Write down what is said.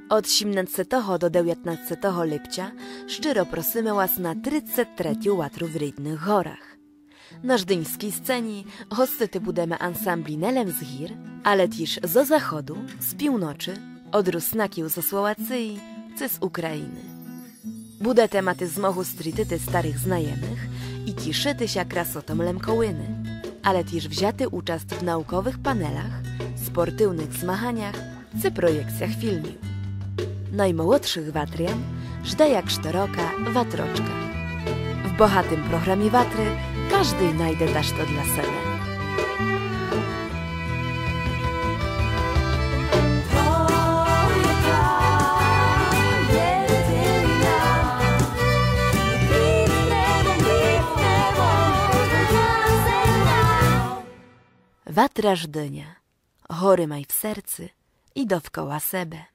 Od 17. do 19. lipcia szczero prosimy was na 33. łatru w Rydnych Horach. Na żdyńskiej scenie hostyty budeme ansamblinelem z Hir, ale też zo zachodu, z północy, od Rusnakił ze Słowacji, czy z Ukrainy. Bude tematy z mochu strytyty starych znajomych i cieszyty się krasotom Lemkołyny, ale też wzięty uczest w naukowych panelach, sportywnych zmachaniach czy projekcjach filmiów. Najmłodszych watrian żda jak sztoroka watroczka. W bohatym programie watry każdy znajdzie też to dla siebie. Watra Żdynia, hory maj w sercu i dookoła sebe.